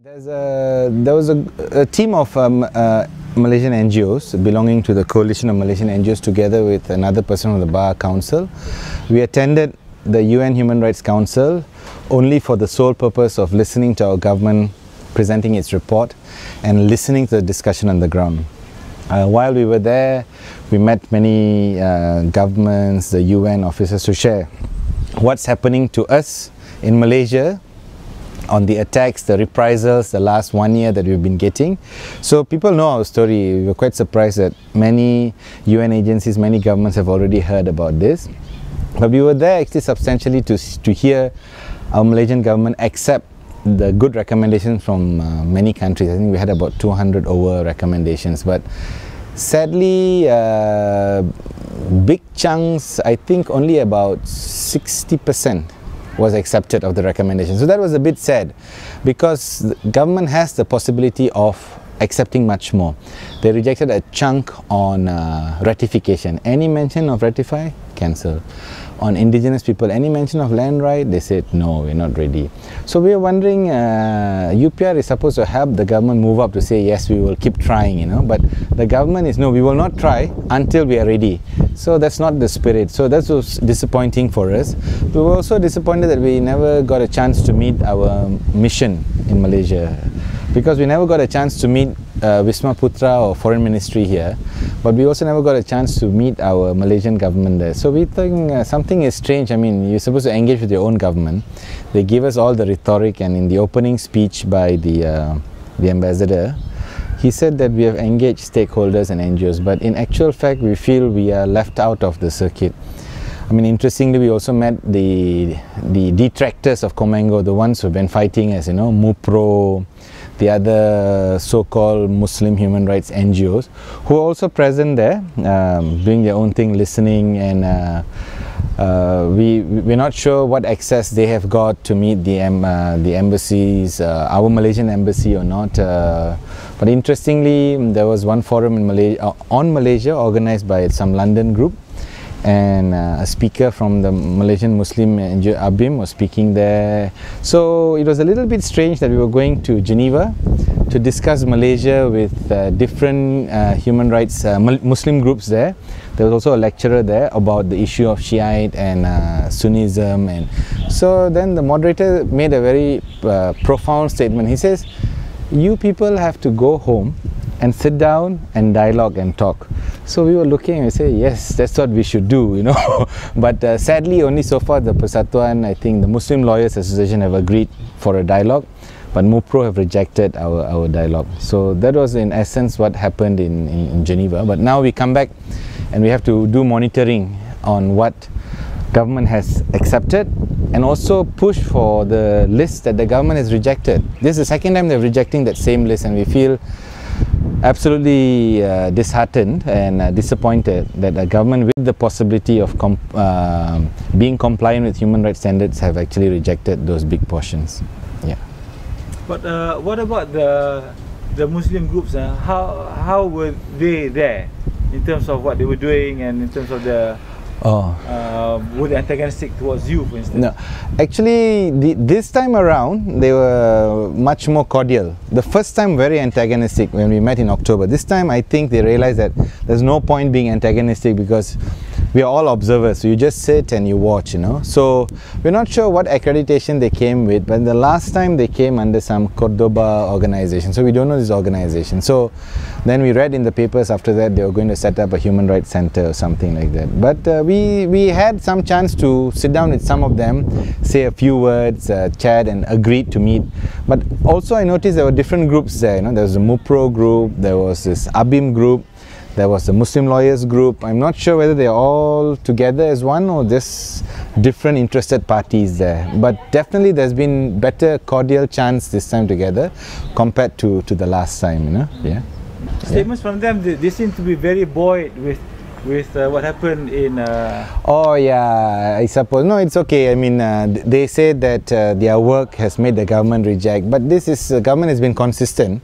There was a team of Malaysian NGOs belonging to the coalition of Malaysian NGOs together with another person from the Bar Council. We attended the UN Human Rights Council only for the sole purpose of listening to our government presenting its report and listening to the discussion on the ground. While we were there, we met many governments, the UN officers to share what's happening to us in Malaysia on the attacks, the reprisals, the last 1 year that we've been getting. So people know our story. We were quite surprised that many UN agencies, many governments have already heard about this. But we were there actually substantially to hear our Malaysian government accept the good recommendations from many countries. I think we had about 200 over recommendations, but sadly big chunks, I think only about 60% was accepted of the recommendation. So that was a bit sad because the government has the possibility of accepting much more. They rejected a chunk on ratification. Any mention of ratify? Cancel. On indigenous people, any mention of land right? They said no, we're not ready. So we are wondering, UPR is supposed to help the government move up to say yes, we will keep trying, you know, but the government is no, we will not try until we are ready. So that's not the spirit. So that was disappointing for us. We were also disappointed that we never got a chance to meet our mission in Malaysia, because we never got a chance to meet Wisma Putra or Foreign Ministry here, but we also never got a chance to meet our Malaysian government there. So we think something is strange. I mean, you're supposed to engage with your own government. They give us all the rhetoric, and in the opening speech by the ambassador, he said that we have engaged stakeholders and NGOs, but in actual fact we feel we are left out of the circuit. I mean, interestingly, we also met the detractors of Comango, the ones who have been fighting as, you know, MuslimUPRo, the other so-called Muslim human rights NGOs, who are also present there, doing their own thing, listening, and we're not sure what access they have got to meet the embassies, our Malaysian embassy or not. But interestingly, there was one forum in Malaysia organized by some London group, and a speaker from the Malaysian Muslim NGO ABIM was speaking there. So it was a little bit strange that we were going to Geneva to discuss Malaysia with different human rights Muslim groups there. There was also a lecturer there about the issue of Shiite and Sunnism, and so then the moderator made a very profound statement. He says, you people have to go home and sit down and dialogue and talk. So we were looking and we say, yes, that's what we should do, you know. But sadly, only so far the Persatuan, I think the Muslim Lawyers Association have agreed for a dialogue, but MuslimUPRo have rejected our dialogue. So that was in essence what happened in Geneva. But now we come back and we have to do monitoring on what government has accepted and also push for the list that the government has rejected. This is the second time they're rejecting that same list, and we feel absolutely disheartened and disappointed that the government, with the possibility of being compliant with human rights standards, have actually rejected those big portions. Yeah. But what about the Muslim groups? How were they there in terms of what they were doing and in terms of the were they antagonistic towards you, for instance? No, actually this time around they were much more cordial. The first time very antagonistic when we met in October. This time I think they realized that there's no point being antagonistic because we are all observers, so you just sit and you watch, you know. So we're not sure what accreditation they came with, but the last time they came under some Cordoba organization, so we don't know this organization. So then we read in the papers after that they were going to set up a human rights center or something like that. But we had some chance to sit down with some of them, say a few words, chat, and agreed to meet. But also I noticed there were different groups there, you know. There was a MuslimUPRo group, there was this ABIM group, there was the Muslim Lawyers group. I'm not sure whether they're all together as one or just different interested parties there. But definitely there's been better cordial chance this time together compared to the last time, you know. Yeah. Statements from them, they seem to be very buoyed with what happened in... Oh yeah, I suppose. No, it's okay. I mean, they say that their work has made the government reject, but the government has been consistent.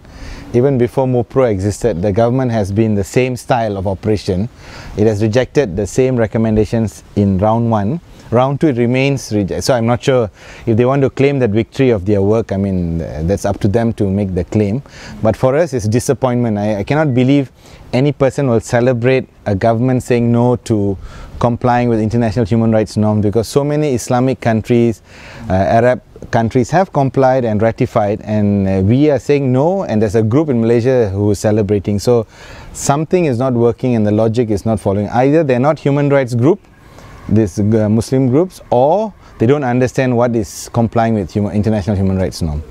Even before MuslimUPRo existed, the government has been the same style of operation. It has rejected the same recommendations in round one round 2 it remains reject. So I'm not sure if they want to claim that victory of their work. I mean, that's up to them to make the claim. But for us, it's disappointment. I cannot believe any person will celebrate a government saying no to complying with international human rights norms, because so many Islamic countries, Arab countries have complied and ratified, and we are saying no, and there's a group in Malaysia who is celebrating. So something is not working and the logic is not following. Either they're not human rights group, these Muslim groups, or they don't understand what is complying with international human rights norm.